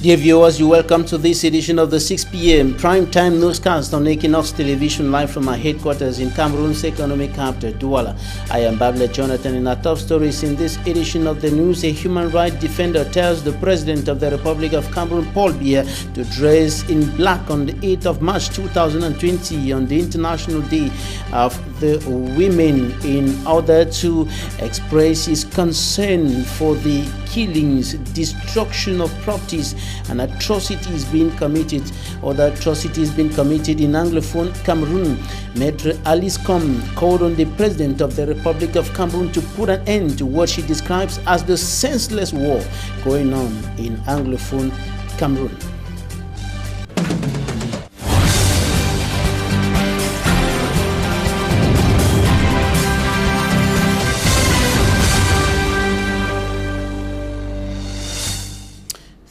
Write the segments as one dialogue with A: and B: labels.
A: Dear viewers, you're welcome to this edition of the 6 p.m. prime-time newscast on Equinoxe Television, live from our headquarters in Cameroon's economic capital, Douala. I am Babla Jonathan. In our top stories in this edition of the news, a human rights defender tells the President of the Republic of Cameroon, Paul Biya, to dress in black on the 8th of March 2020 on the International Day of the Women in order to express his concern for the killings, destruction of properties, and atrocities being committed, other atrocities being committed in Anglophone Cameroon. Maitre Alice Com called on the President of the Republic of Cameroon to put an end to what she describes as the senseless war going on in Anglophone Cameroon.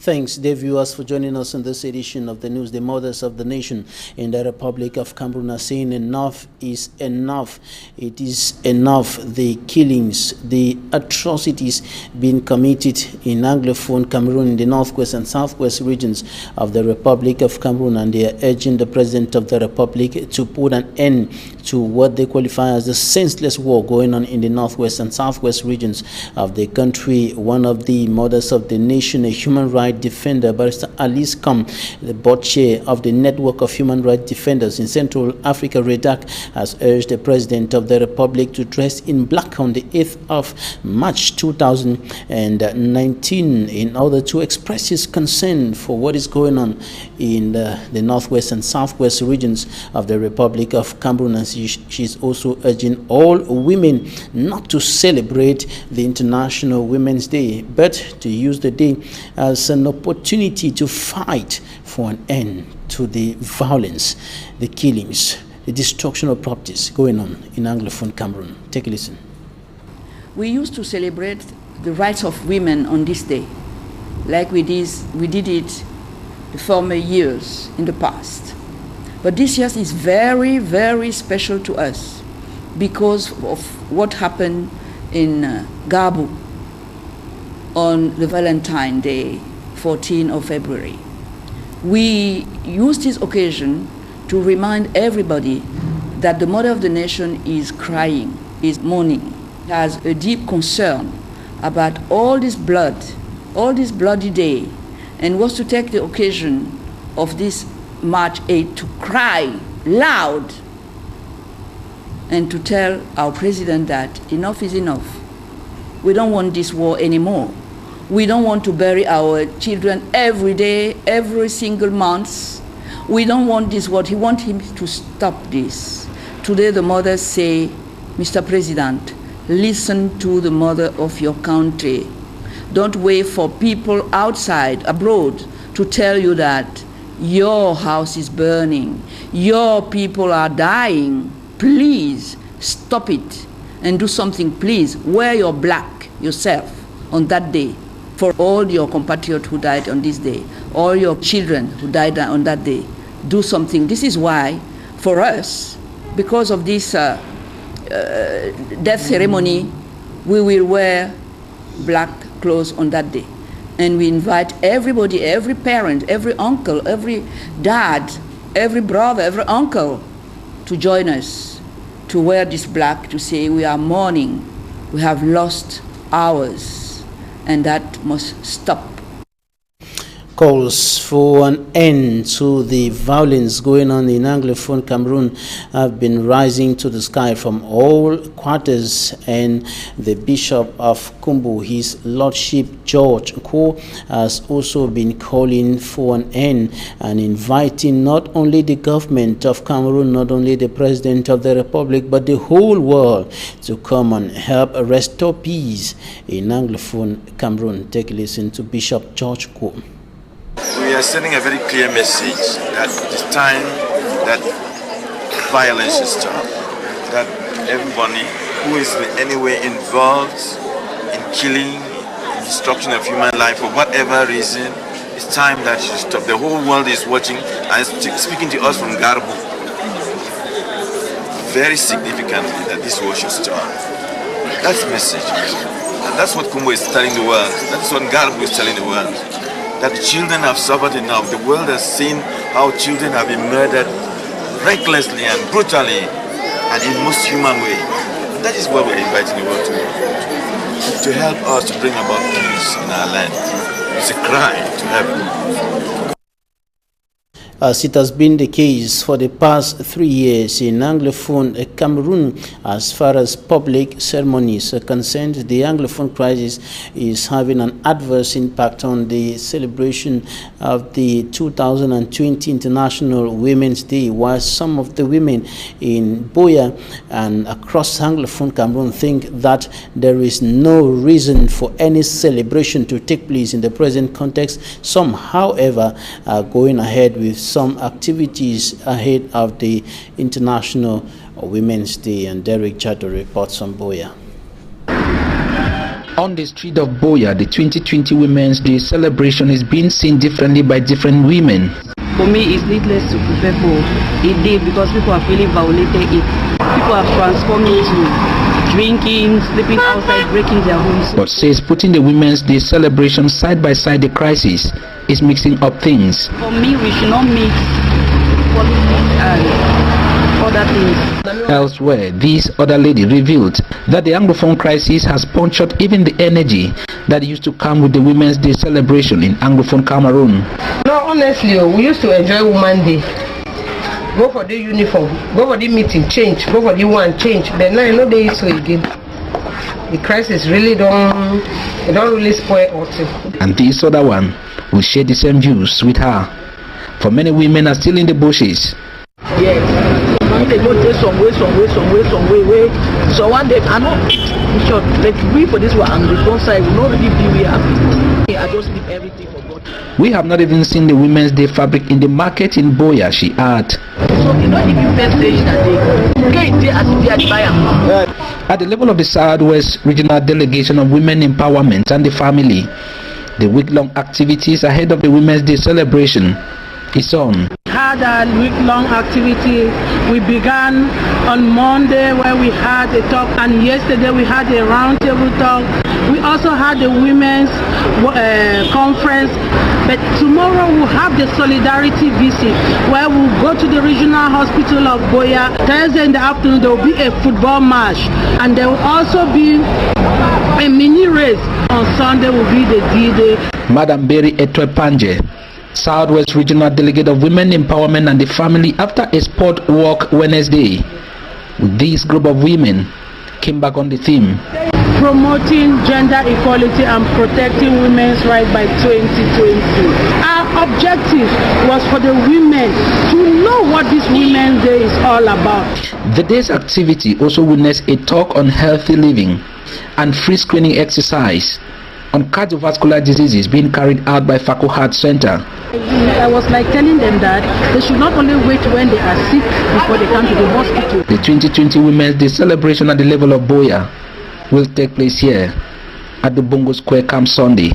A: Thanks, dear viewers, for joining us in this edition of the news. The mothers of the nation in the Republic of Cameroon are saying enough is enough. It is enough. The killings, the atrocities being committed in Anglophone Cameroon, in the northwest and southwest regions of the Republic of Cameroon, and they are urging the President of the Republic to put an end to what they qualify as the senseless war going on in the northwest and southwest regions of the country. One of the mothers of the nation, a human rights defender, Barrister Alice Com, the board chair of the Network of Human Rights Defenders in Central Africa, REDAC, has urged the President of the Republic to dress in black on the 8th of March 2019 in order to express his concern for what is going on in the northwest and southwest regions of the Republic of Cameroon. And she's also urging all women not to celebrate the International Women's Day, but to use the day as an opportunity to fight for an end to the violence, the killings, the destruction of properties going on in Anglophone Cameroon. Take a listen.
B: We used to celebrate the rights of women on this day, like we did it the former years in the past. But this year is very, very special to us because of what happened in Gabu on the Valentine's Day, 14th of February. We use this occasion to remind everybody that the mother of the nation is crying, is mourning, has a deep concern about all this blood, all this bloody day, and was to take the occasion of this March 8th to cry loud and to tell our president that enough is enough. We don't want this war anymore. We don't want to bury our children every day, every single month. We don't want this war. We want him to stop this. Today the mothers say, Mr. President, listen to the mother of your country. Don't wait for people outside, abroad, to tell you that your house is burning, your people are dying. Please stop it and do something. Please wear your black yourself on that day for all your compatriots who died on this day, all your children who died on that day. Do something. This is why, for us, because of this death ceremony, we will wear black clothes on that day. And we invite everybody, every parent, every uncle, every dad, every brother, every uncle to join us, to wear this black, to say we are mourning, we have lost ours, and that must stop.
A: Calls for an end to the violence going on in Anglophone Cameroon have been rising to the sky from all quarters, and the Bishop of Kumbu, His Lordship George Ko, has also been calling for an end and inviting not only the government of Cameroon, not only the President of the Republic, but the whole world to come and help restore peace in Anglophone Cameroon. Take a listen to Bishop George Ko.
C: We are sending a very clear message that it is time that violence should stop. That everybody who is in any way involved in killing, in destruction of human life for whatever reason, it's time that should stop. The whole world is watching and speaking to us from Garbu. Very significantly that this war should stop. That's the message. And that's what Kumbu is telling the world. That's what Garbu is telling the world. that children have suffered enough. The world has seen how children have been murdered recklessly and brutally and in most human way. And that is what we're inviting the world to help us to bring about peace in our land. It's a crime to have.
A: As it has been the case for the past 3 years in Anglophone Cameroon, as far as public ceremonies are concerned, the Anglophone crisis is having an adverse impact on the celebration of the 2020 International Women's Day, while some of the women in Buea and across Anglophone Cameroon think that there is no reason for any celebration to take place in the present context. Some, however, are going ahead with some activities ahead of the International Women's Day. And Derek Chato reports on Buea.
D: On the street of Buea, the 2020 Women's Day celebration is being seen differently by different women.
E: For me, it's needless to prepare for a day because people have really violated it. People have transformed it to drinking, sleeping outside, breaking their homes.
D: But says putting the Women's Day celebration side by side the crisis is mixing up things.
E: For me, we should not mix politics and other things.
D: Elsewhere, this other lady revealed that the Anglophone crisis has punctured even the energy that used to come with the Women's Day celebration in Anglophone Cameroon.
F: No, honestly, we used to enjoy Women's Day. Go for the uniform, go for the meeting, change, go for the one, change. Then now you know they so again. The crisis really don't really spoil us.
D: And this other one will share the same views with her. For many women are still in the bushes.
G: Yes, they go take some way. So one day, I know, short, like we for this one, and the front side will not really be we happy. I just leave everything for God.
D: We have not even seen the Women's Day fabric in the market in Buea, she added.
G: So you know, if you first say that they get there as if they are
D: at the level of the Southwest Regional Delegation of Women Empowerment and the Family, the week-long activities ahead of the Women's Day celebration is on.
H: Had a week-long activity. We began on Monday where we had a talk, and yesterday we had a roundtable talk. We also had a women's conference, but tomorrow we'll have the solidarity visit where we'll go to the regional hospital of Buea. Thursday in the afternoon there will be a football match, and there will also be a mini race. On Sunday will be the D-Day.
D: Madam Berry Etwepanje, Southwest Regional Delegate of Women Empowerment and the Family, after a sport walk Wednesday with this group of women, came back on the theme.
H: Promoting gender equality and protecting women's rights by 2020. Our objective was for the women to know what this Women's Day is all about.
D: The day's activity also witnessed a talk on healthy living and free screening exercise on cardiovascular diseases being carried out by Fako Heart Center.
H: I was like telling them that they should not only wait when they are sick before they come to the hospital.
D: The 2020 Women's Day celebration at the level of Buea will take place here at the Bongo Square Camp Sunday.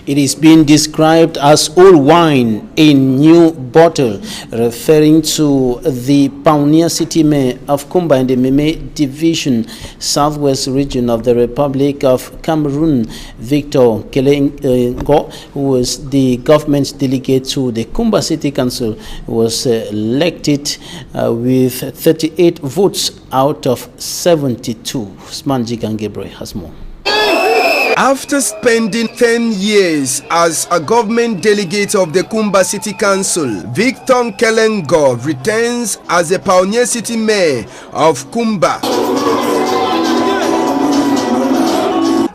A: It is being described as old wine in new bottle, referring to the pioneer city mayor of Kumba in the Meme Division, Southwest region of the Republic of Cameroon, Victor Kelengo, who was the government delegate to the Kumba City Council, was elected with 38 votes out of 72. Smanjik and Gabriel has more.
I: After spending 10 years as a government delegate of the Kumba City Council, Victor Kelengo returns as a pioneer city mayor of Kumba.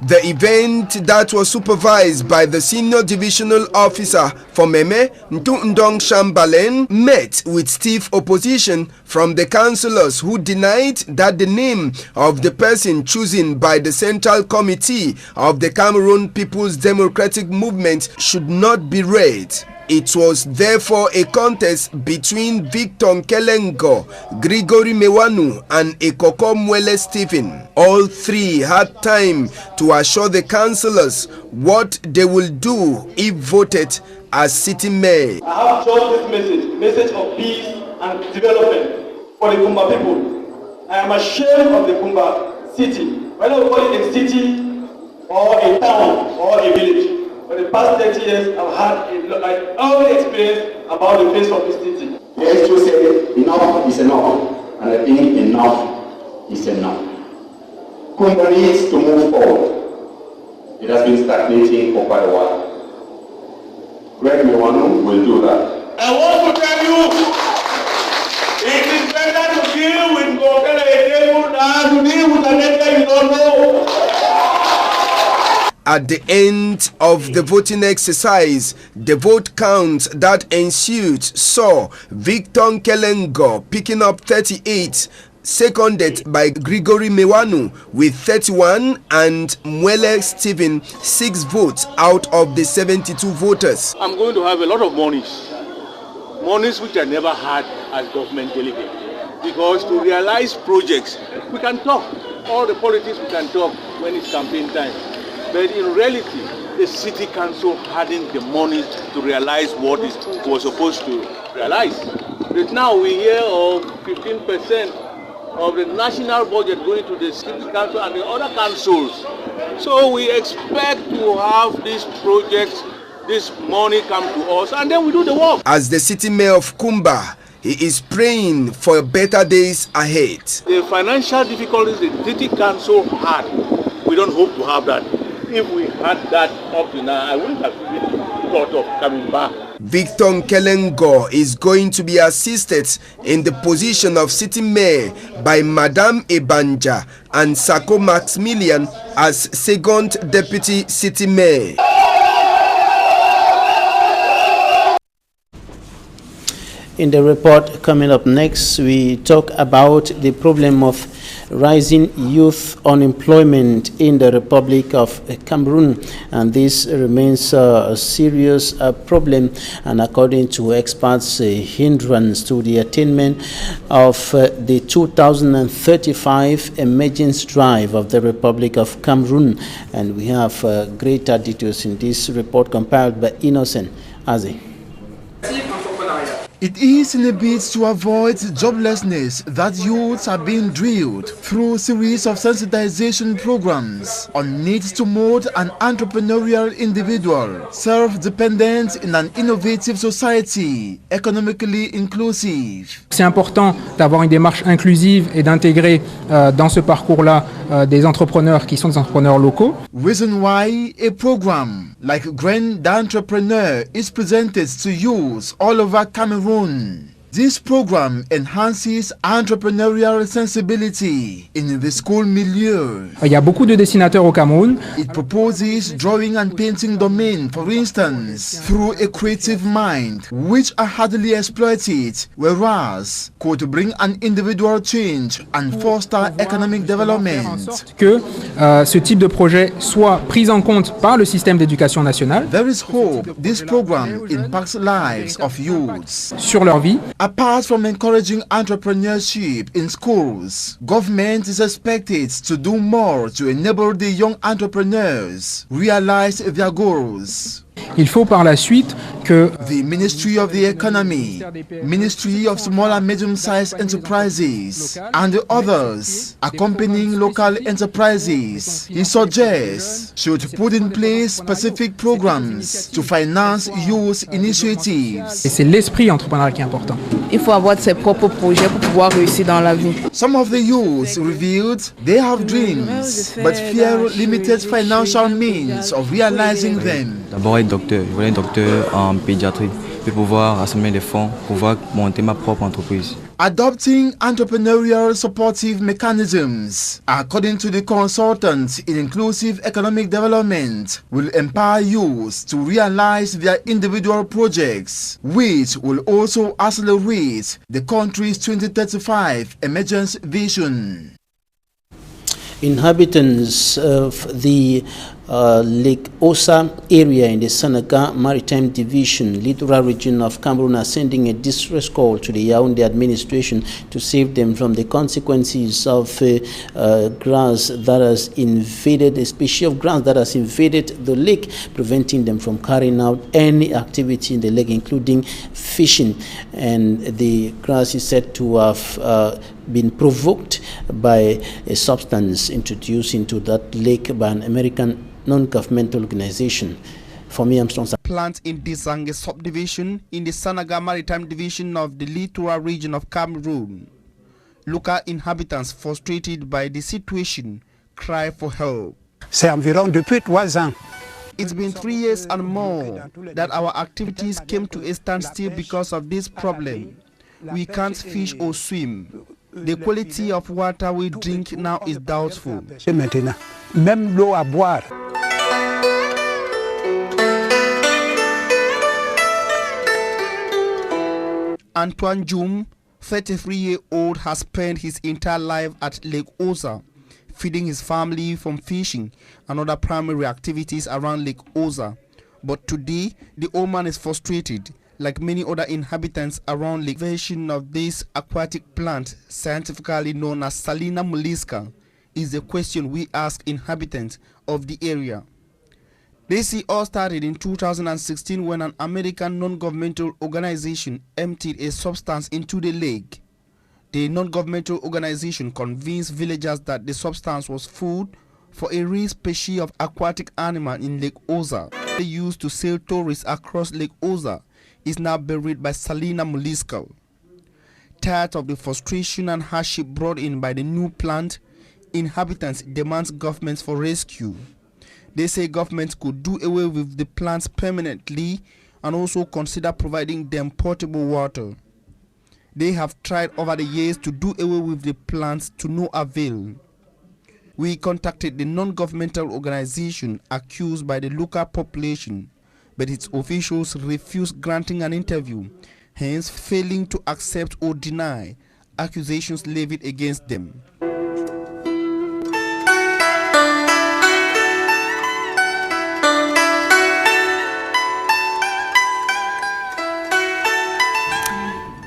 I: The event that was supervised by the senior divisional officer for Meme, Ntundong Shambalen, met with stiff opposition from the councillors who denied that the name of the person chosen by the Central Committee of the Cameroon People's Democratic Movement should not be read. It was therefore a contest between Victor Kelengo, Gregory Mewanu, and Ekoko Mwele Stephen. All three had time to assure the councillors what they will do if voted as city mayor.
J: I have just this message of peace and development for the Kumba people. I am ashamed of the Kumba city, whether we call it a city or a town or a village. For the past 30 years, I've had all the experience about the face of this city.
K: The extra say enough is enough, and I think enough is enough. Kumba needs to move forward. It has been stagnating for quite a while. Greg Mewanu will do that.
J: I want to tell you, it is better to deal with Gokele Edebu than to deal with an area you don't know.
I: At the end of the voting exercise, the vote count that ensued saw Victor Kelengo picking up 38, seconded by Gregory Mewanu with 31 and Mwele Stephen 6 votes out of the 72 voters.
L: I'm going to have a lot of monies which I never had as government delegate, because to realize projects, we can talk, all the politics we can talk when it's campaign time. But in reality, the city council hadn't the money to realize what it was supposed to realize. But now we hear of 15% of the national budget going to the city council and the other councils. So we expect to have these projects, this money come to us, and then we do the work.
I: As the city mayor of Kumba, he is praying for better days ahead.
L: The financial difficulties the city council had, we don't hope to have that. If we had that up to now, I wouldn't have even thought of coming back.
I: Victor Kelengo is going to be assisted in the position of city mayor by Madame Ebanja and Sako Maximilian as second deputy city mayor.
A: In the report coming up next, we talk about the problem of rising youth unemployment in the Republic of Cameroon, and this remains a serious problem, and according to experts, a hindrance to the attainment of the 2035 emergence drive of the Republic of Cameroon. And we have greater details in this report compiled by Innocent Aze.
M: It is in a bid to avoid joblessness that youths are being drilled through a series of sensitization programs on needs to mold an entrepreneurial individual, self-dependent in an innovative society, economically inclusive.
N: C'est important d'avoir une démarche inclusive et d'intégrer dans ce parcours-là des entrepreneurs qui sont des entrepreneurs locaux.
M: Reason why a program like Grand Entrepreneur is presented to youths all over Cameroon. This program enhances entrepreneurial sensibility in the school milieu.
N: Il y a beaucoup de dessinateurs au Cameroun.
M: It proposes drawing and painting domain, for instance, through a creative mind, which are hardly exploited, whereas could bring an individual change and foster economic development.
N: Que ce type de projet soit pris en compte par le système d'éducation nationale.
M: There is hope this program impacts lives of youths
N: sur leur vie.
M: Apart from encouraging entrepreneurship in schools, government is expected to do more to enable the young entrepreneurs realize their goals.
N: Il faut par la suite que
M: the Ministry of the Economy, Ministry of Small and Medium-Sized Enterprises, and the others accompanying local enterprises, he suggests, should put in place specific programs to finance youth initiatives.
N: Et c'est l'esprit entrepreneurial qui est important.
O: Il faut avoir ses propres projets pour pouvoir réussir dans la vie.
M: Some of the youths revealed they have dreams, but fear limited financial means of realizing them.
P: D'abord être docteur, je voulais être docteur en pédiatrie, puis pouvoir assembler des fonds, pouvoir monter ma propre entreprise.
M: Adopting entrepreneurial supportive mechanisms, according to the consultant in inclusive economic development, will empower youth to realize their individual projects, which will also accelerate the country's 2035 emergence vision.
A: Inhabitants of the Lake Osa area in the Senegal Maritime Division, littoral region of Cameroon, are sending a distress call to the Yaoundé administration to save them from the consequences of grass that has invaded, a species of grass that has invaded the lake, preventing them from carrying out any activity in the lake, including fishing. And the grass is said to have been provoked by a substance introduced into that lake by an American non-governmental organization. For me, I'm strong.
Q: Plant in Disange subdivision in the Sanaga Maritime Division of the Littoral region of Cameroon. Local inhabitants frustrated by the situation cry for help.
R: C'est environ depuis 3 ans.
Q: It's been 3 years and more that our activities came to a standstill because of this problem. We can't fish or swim. The quality of water we drink now is doubtful.
R: Même l'eau à boire.
Q: Antoine Jum, 33-year-old, has spent his entire life at Lake Osa, feeding his family from fishing and other primary activities around Lake Osa. But today, the old man is frustrated, like many other inhabitants around Lake. The version of this aquatic plant, scientifically known as Salina mollusca, is the question we ask inhabitants of the area. This all started in 2016 when an American non-governmental organization emptied a substance into the lake. The non-governmental organization convinced villagers that the substance was food for a rare species of aquatic animal in Lake Osa. They used to sail tourists across Lake Osa is now buried by Salina mollusca. Tired of the frustration and hardship brought in by the new plant, inhabitants demand governments for rescue. They say governments could do away with the plants permanently and also consider providing them potable water. They have tried over the years to do away with the plants to no avail. We contacted the non-governmental organization accused by the local population, but its officials refused granting an interview, hence failing to accept or deny accusations levied against them.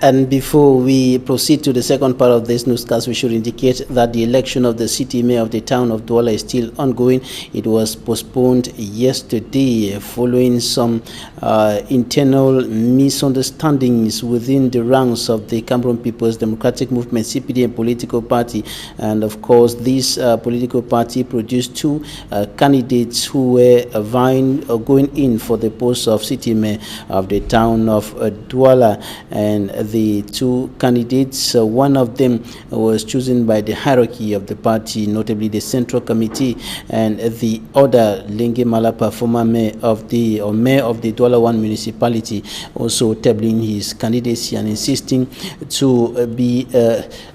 A: And before we proceed to the second part of this newscast, we should indicate that the election of the city mayor of the town of Douala is still ongoing. It was postponed yesterday following some internal misunderstandings within the ranks of the Cameroon People's Democratic Movement, CPDM political party. And of course, this political party produced two candidates who were going in for the post of city mayor of the town of Douala. And the two candidates, one of them was chosen by the hierarchy of the party, notably the Central Committee, and the other, Lengue Malapa, former mayor of the Douala 1 municipality, also tabling his candidacy and insisting to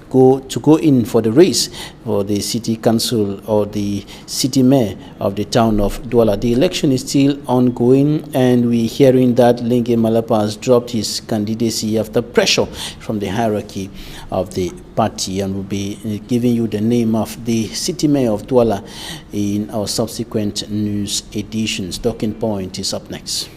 A: go in for the race for the city council or the city mayor of the town of Douala. The election is still ongoing, and we're hearing that Lengue Malapa has dropped his candidacy after pressure from the hierarchy of the party, and we'll be giving you the name of the city mayor of Douala in our subsequent news editions. Talking Point is up next.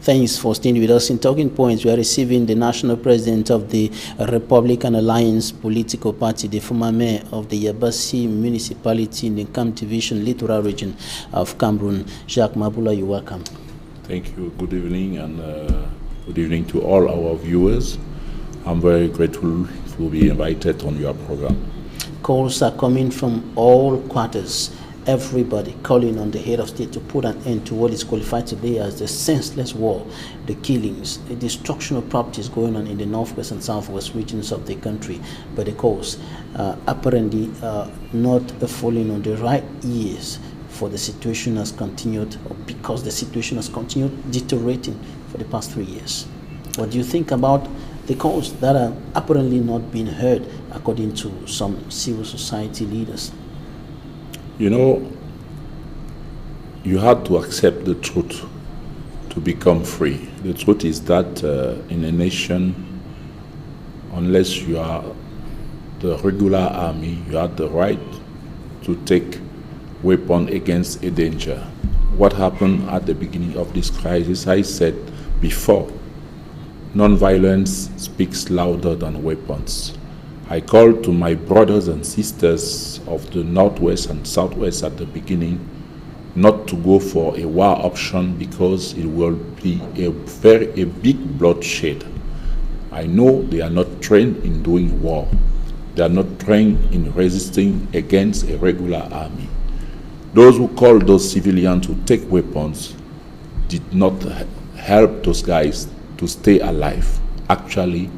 A: Thanks for staying with us. In Talking Points, we are receiving the national president of the Republican Alliance political party, the former mayor of the Yabassi municipality in the Kam division, littoral region of Cameroon. Jacques Mabula, you're welcome.
S: Thank you. Good evening, and good evening to all our viewers. I'm very grateful to be invited on your program.
A: Calls are coming from all quarters. Everybody calling on the head of state to put an end to what is qualified today as the senseless war, the killings, the destruction of properties going on in the northwest and southwest regions of the country. But of course, apparently not falling on the right ears, for the situation has continued, or because the situation has continued deteriorating for the past 3 years. What do you think about the calls that are apparently not being heard according to some civil society leaders?
S: You know, you had to accept the truth to become free. The truth is that in a nation, unless you are the regular army, you have the right to take weapon against a danger. What happened at the beginning of this crisis, I said before, non-violence speaks louder than weapons. I called to my brothers and sisters of the Northwest and Southwest at the beginning not to go for a war option because it will be a big bloodshed. I know they are not trained in doing war. They are not trained in resisting against a regular army. Those who call those civilians who take weapons did not help those guys to stay alive. Actually,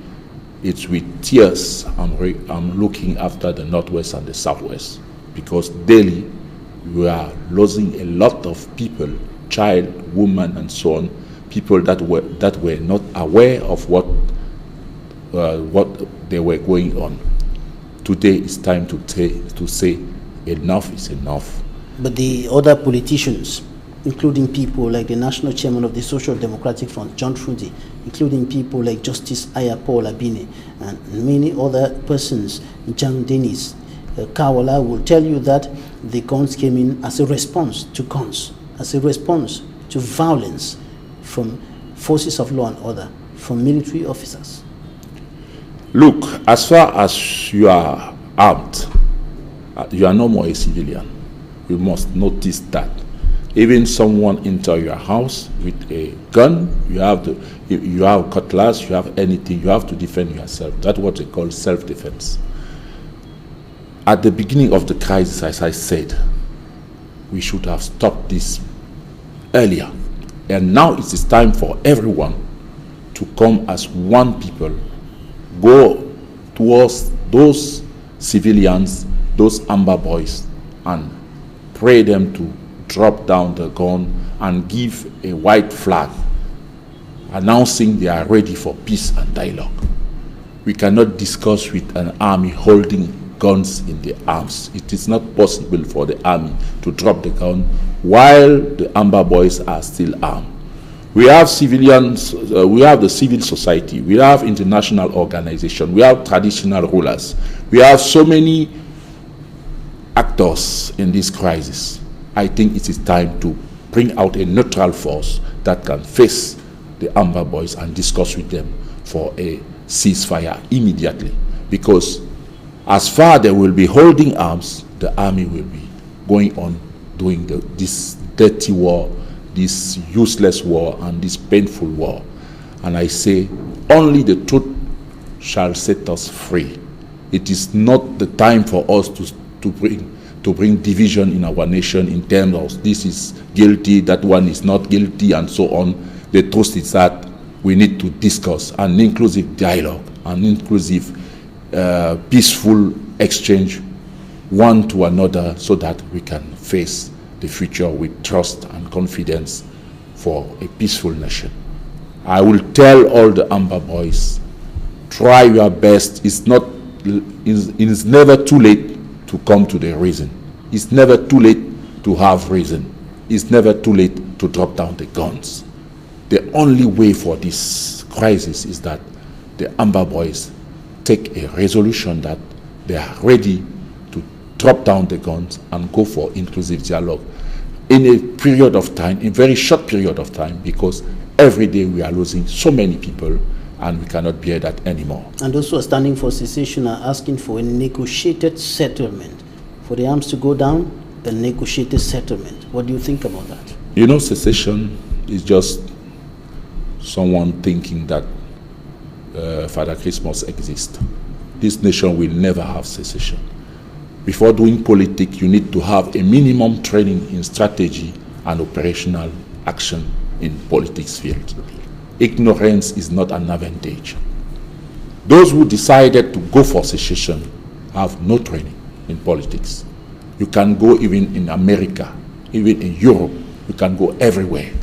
S: it's with tears I'm looking after the Northwest and the Southwest, because daily we are losing a lot of people, child, women, and so on, people that were not aware of what they were going on. Today it's time to say enough is enough.
A: But the other politicians, including people like the National Chairman of the Social Democratic Front, John Frundi, including people like Justice Paul Abine, and many other persons, John Dennis, Kawala, will tell you that the guns came in as a response to guns, as a response to violence from forces of law and order, from military officers.
S: Look, as far as you are armed, you are no more a civilian. You must notice that. Even someone enter your house with a gun, you have cutlass, you have anything, you have to defend yourself. That's what they call self-defense. At the beginning of the crisis, as I said, we should have stopped this earlier. And now it is time for everyone to come as one people, go towards those civilians, those amber boys, and pray them to drop down the gun and give a white flag announcing they are ready for peace and dialogue. We cannot discuss with an army holding guns in the arms. It is not possible for the army to drop the gun while the amber boys are still armed. We have civilians, we have the civil society, we have international organizations, we have traditional rulers, we have so many actors in this crisis. I think it is time to bring out a neutral force that can face the amber boys and discuss with them for a ceasefire immediately. Because as far as they will be holding arms, the army will be going on doing this dirty war, this useless war, and this painful war. And I say, only the truth shall set us free. It is not the time for us to bring division in our nation in terms of this is guilty, that one is not guilty, and so on. The truth is that we need to discuss an inclusive dialogue, an inclusive, peaceful exchange one to another, so that we can face the future with trust and confidence for a peaceful nation. I will tell all the amber boys, try your best. It's never too late to come to the reason. It's never too late to have reason. It's never too late to drop down the guns. The only way for this crisis is that the amber boys take a resolution that they are ready to drop down the guns and go for inclusive dialogue in a period of time, a very short period of time, because every day we are losing so many people and we cannot bear that anymore. And those who are standing for cessation are asking for a negotiated settlement, for the arms to go down, a negotiated settlement. What do you think about that? You know, secession is just someone thinking that Father Christmas exists. This nation will never have secession. Before doing politics, you need to have a minimum training in strategy and operational action in politics field. Ignorance is not an advantage. Those who decided to go for secession have no training in politics. You can go even in America, even in Europe, you can go everywhere.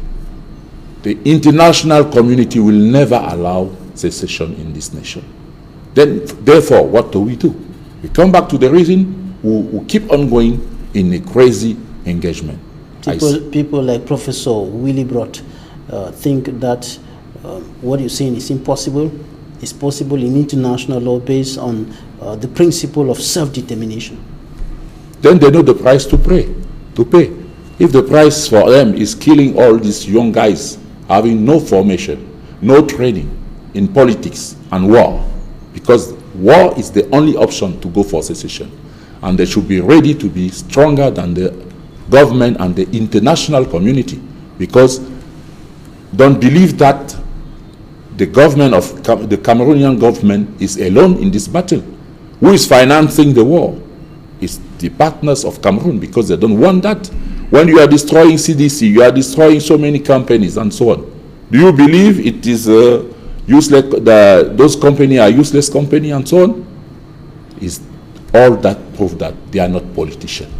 S: The international community will never allow secession in this nation. Then, therefore, what do? We come back to the reason, we keep on going in a crazy engagement. People like Professor Willie Brott think that what you're saying is impossible. It's possible in international law based on the principle of self-determination. Then they know the price to pay. If the price for them is killing all these young guys, having no formation, no training in politics and war, because war is the only option to go for secession. And they should be ready to be stronger than the government and the international community, because don't believe that the government of the Cameroonian government is alone in this battle. Who is financing the war? It's the partners of Cameroon, because they don't want that. When you are destroying CDC, you are destroying so many companies and so on. Do you believe it is useless? Those companies are useless companies and so on? Is all that prove that they are not politicians?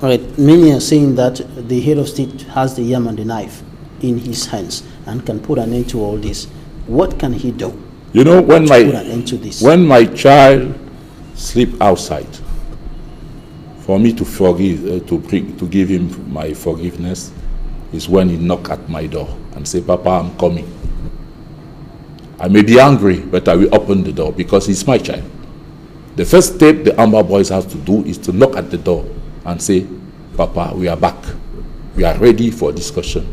A: All right. Many are saying that the head of state has the yam and the knife in his hands and can put an end to all this. What can he do?
S: You know, when
A: put an end to this?
S: When my child sleep outside, for me to forgive, to give him my forgiveness, is when he knock at my door and say, "Papa, I'm coming." I may be angry, but I will open the door because he's my child. The first step the Amber Boys have to do is to knock at the door and say, "Papa, we are back. We are ready for discussion.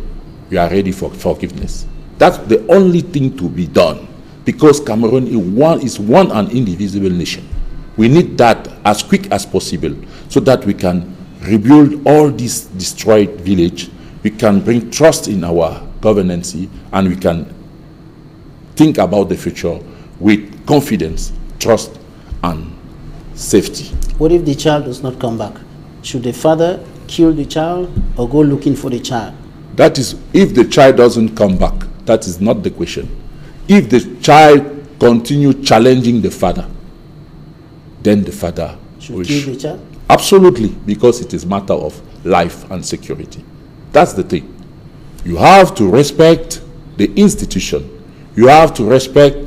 S: We are ready for forgiveness." That's the only thing to be done, because Cameroon is one and indivisible nation. We need that as quick as possible so that we can rebuild all these destroyed villages. We can bring trust in our governance, and we can think about the future with confidence, trust, and safety.
A: What if the child does not come back? Should the father kill the child or go looking for the child?
S: That is, if the child doesn't come back, that is not the question. If the child continues challenging the father, then the father
A: should kill the child?
S: Absolutely, because it is a matter of life and security. That's the thing. You have to respect the institution. You have to respect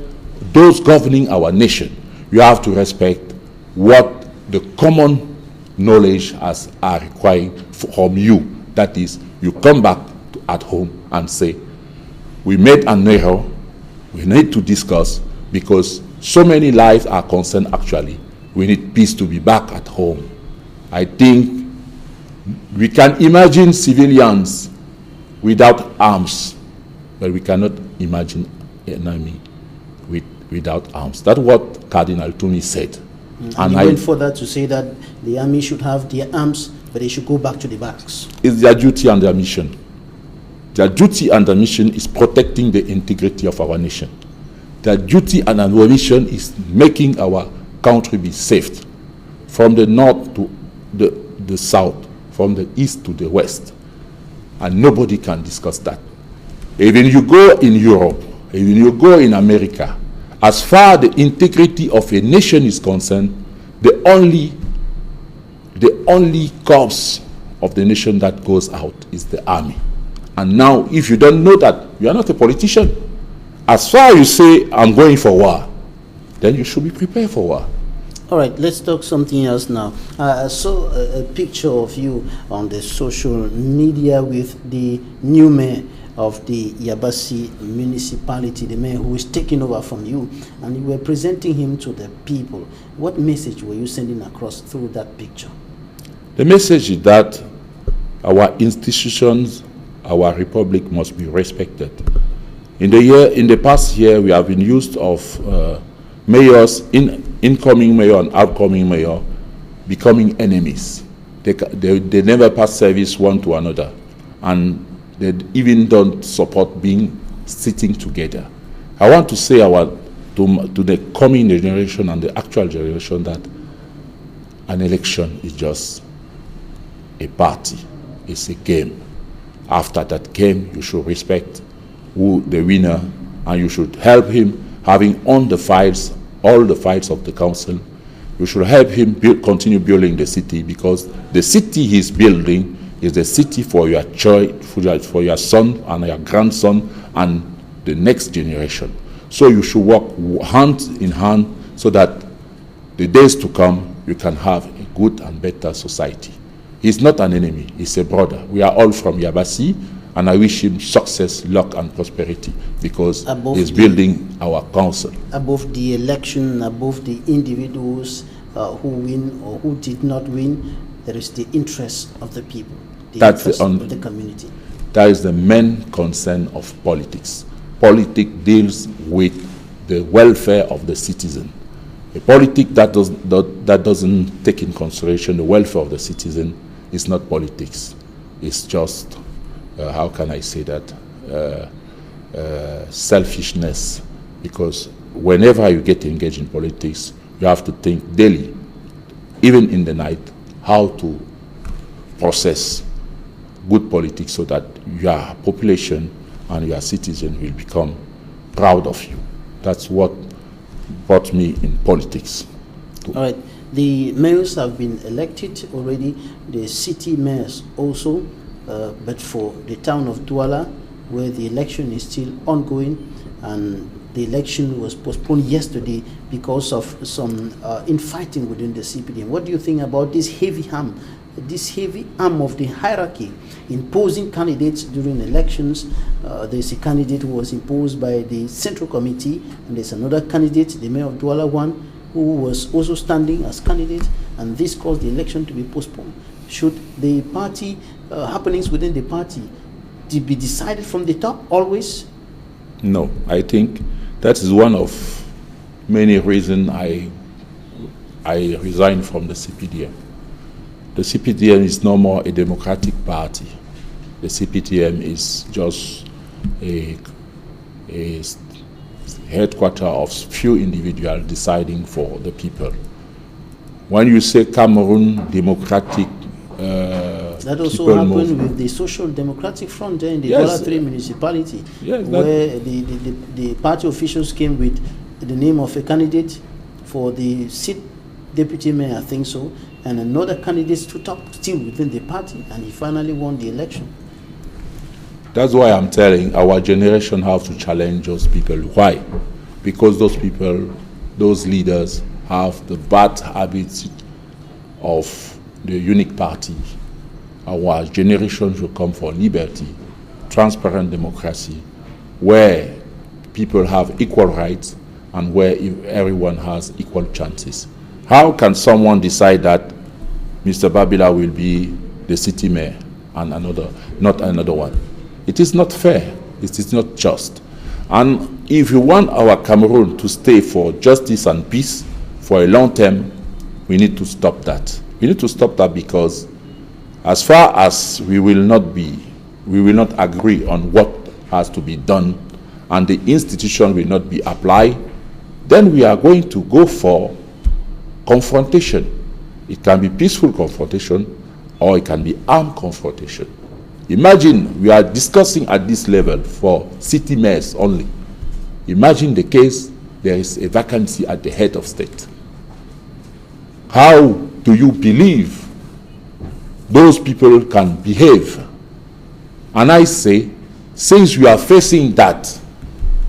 S: those governing our nation. You have to respect what the common knowledge are requiring from you. That is, you come back at home and say, "We made an error. We need to discuss, because so many lives are concerned actually. We need peace to be back at home." I think we can imagine civilians without arms, but we cannot imagine an enemy without arms. That's what Cardinal Tumi said.
A: And he went further to say that the army should have their arms, but they should go back to the barracks.
S: It's their duty and their mission. Their duty and their mission is protecting the integrity of our nation. Their duty and our mission is making our country be safe, from the north to the south, from the east to the west. And nobody can discuss that. Even you go in Europe, even you go in America, as far as the integrity of a nation is concerned, the only corps of the nation that goes out is the army. And now, if you don't know that, you are not a politician. As far as you say, "I'm going for war," then you should be prepared for war.
A: All right, let's talk something else now. I saw a picture of you on the social media with the new mayor of the Yabassi municipality, the mayor who is taking over from you, and you were presenting him to the people. What message were you sending across through that picture?
S: The message is that our institutions, our republic must be respected. In the past year, we have been used of mayors, incoming mayor and outgoing mayor, becoming enemies. They never pass service one to another, and they even don't support sitting together. I want to say to the coming generation and the actual generation that an election is just a party, it's a game. After that game, you should respect who the winner, and you should help him having on the files, all the files of the council. You should help him continue building the city, because the city he's building is the city for your child, for your son and your grandson and the next generation. So you should work hand in hand so that the days to come you can have a good and better society. He's not an enemy, he's a brother. We are all from Yabassi, and I wish him success, luck, and prosperity, because he's building our council.
A: Above the election, above the individuals who win or who did not win, there is the interest of the people, the interest of the community.
S: That is the main concern of politics. Politics deals with the welfare of the citizen. A politic that doesn't take in consideration the welfare of the citizen is not politics. It's just how can I say that, selfishness, because whenever you get engaged in politics, You have to think daily, even in the night, how to process good politics so that your population and your citizens will become proud of you. That's what brought me in politics.
A: All right. The mayors have been elected already, the city mayors also, but for the town of Douala, where the election is still ongoing, and the election was postponed yesterday because of some infighting within the CPDM. What do you think about this heavy arm of the hierarchy imposing candidates during elections? There's a candidate who was imposed by the Central Committee, and there's another candidate, the mayor of Douala one, who was also standing as candidate, and this caused the election to be postponed. Should the party happenings within the party be decided from the top always?
S: No, I think that is one of many reasons I resigned from the CPDM. The CPDM is no more a democratic party. The CPDM is just a headquarters of few individuals deciding for the people. When you say Cameroon Democratic
A: that also happened with the Social Democratic Front in the Douala 3 municipality, where the party officials came with the name of a candidate for the seat deputy mayor, I think so, and another candidate stood up still within the party, and he finally won the election.
S: That's why I'm telling our generation have to challenge those people. Why? Because those people, those leaders have the bad habits of the unique party. Our generation should come for liberty, transparent democracy, where people have equal rights and where everyone has equal chances. How can someone decide that Mr. Babila will be the city mayor and not another one? It is not fair. It is not just. And if you want our Cameroon to stay for justice and peace for a long term, we need to stop that. We need to stop that because as far as we will not agree on what has to be done and the institution will not be applied, then we are going to go for confrontation. It can be peaceful confrontation or it can be armed confrontation. Imagine we are discussing at this level for city mayors only. Imagine the case there is a vacancy at the head of state. How do you believe those people can behave? And I say, since we are facing that,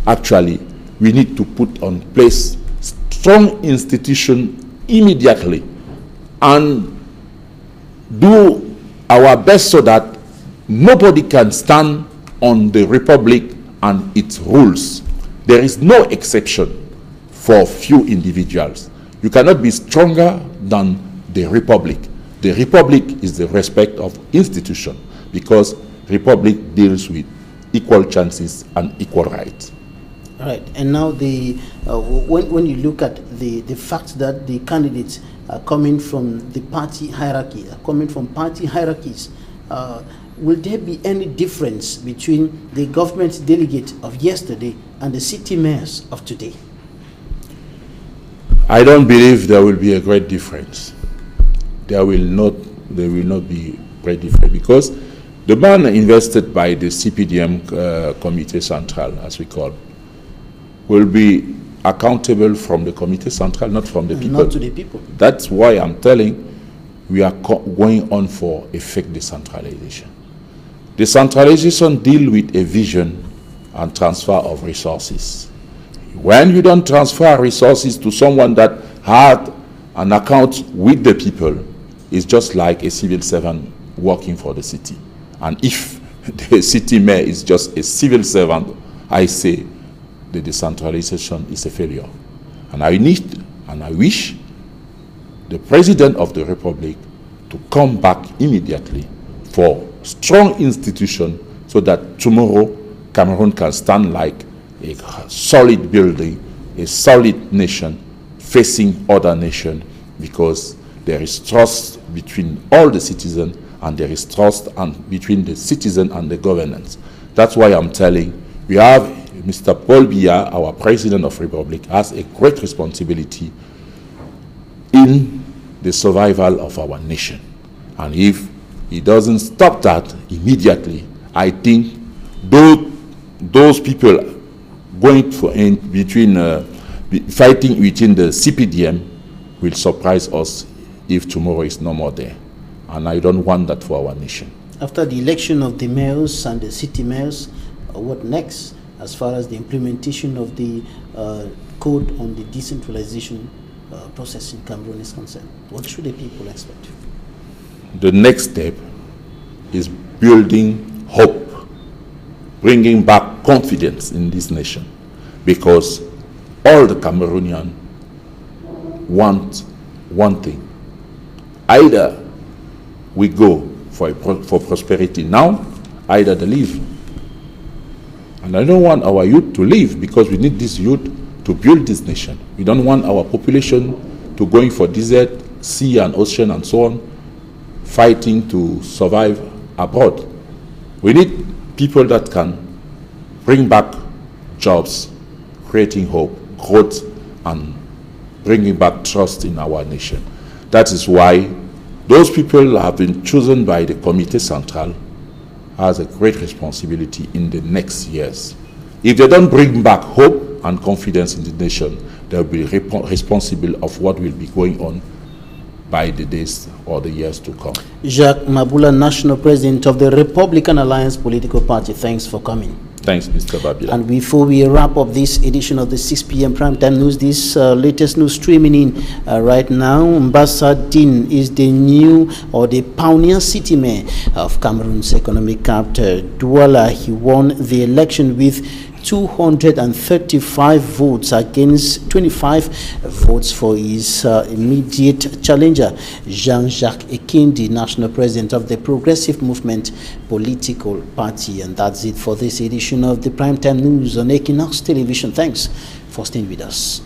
S: actually, we need to put on place strong institution immediately and do our best so that nobody can stand on the republic and its rules. There is no exception for few individuals. You cannot be stronger than the republic. The republic is the respect of institution because republic deals with equal chances and equal rights.
A: All right, and now when you look at the fact that the candidates are coming from the party hierarchy, hierarchies, will there be any difference between the government delegate of yesterday and the city mayors of today?
S: I don't believe there will be a great difference. There will not be great difference because the man invested by the CPDM Committee Central, as we call, will be accountable from the Committee Central, not from the people.
A: Not to the people.
S: That's why I'm telling we are going on for effect decentralization. Decentralization deals with a vision and transfer of resources. When you don't transfer resources to someone that had an account with the people, it's just like a civil servant working for the city. And if the city mayor is just a civil servant, I say the decentralization is a failure. And I wish the President of the Republic to come back immediately for strong institution so that tomorrow Cameroon can stand like a solid building, a solid nation facing other nations, because there is trust between all the citizens and there is trust between the citizen and the governance. That's why I'm telling we have Mr. Paul Biya, our President of the Republic, has a great responsibility in the survival of our nation. And if he doesn't stop that immediately, I think those people going for fighting within the CPDM will surprise us if tomorrow is no more there. And I don't want that for our nation.
A: After the election of the mayors and the city mayors, what next as far as the implementation of the code on the decentralization process in Cameroon is concerned? What should the people expect?
S: The next step is building hope, bringing back confidence in this nation, because all the Cameroonians want one thing. Either we go for prosperity now, either they leave. And I don't want our youth to leave, because we need this youth to build this nation. We don't want our population to going for desert, sea and ocean and so on, fighting to survive abroad. We need people that can bring back jobs, creating hope, growth, and bringing back trust in our nation. That is why those people have been chosen by the Comité Central has a great responsibility in the next years. If they don't bring back hope and confidence in the nation, they will be responsible of what will be going on by the days or the years to come.
A: Jacques Mabula, National President of the Republican Alliance Political Party, thanks for coming.
S: Thanks, Mr. Babila.
A: And before we wrap up this edition of the 6 p.m. Primetime News, this latest news streaming in right now, Mbassa Din is the new or the pioneer city mayor of Cameroon's economic capital, Douala. He won the election with 235 votes against 25 votes for his immediate challenger, Jean-Jacques Ekindi, National President of the Progressive Movement Political Party. And that's it for this edition of the Primetime News on Equinoxe Television. Thanks for staying with us.